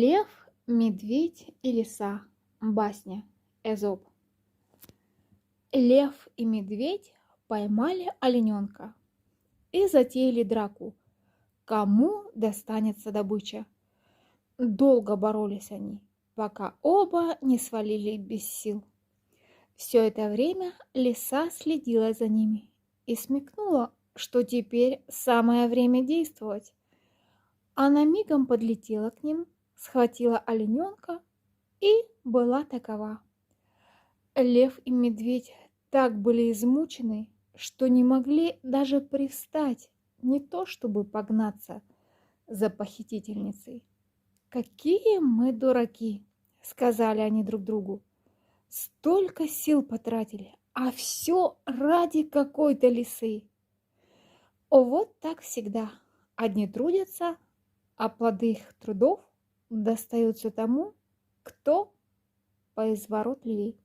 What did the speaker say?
Лев, медведь и лиса. Басня. Эзоп. Лев и медведь поймали олененка и затеяли драку. Кому достанется добыча? Долго боролись они, пока оба не свалили без сил. Все это время лиса следила за ними и смекнула, что теперь самое время действовать. Она мигом подлетела к ним, схватила олененка и была такова. Лев и медведь так были измучены, что не могли даже привстать, не то чтобы погнаться за похитительницей. «Какие мы дураки!» — сказали они друг другу. «Столько сил потратили, а все ради какой-то лисы!» О, вот так всегда. Одни трудятся, а плоды их трудов достаются тому, кто поизворотливей.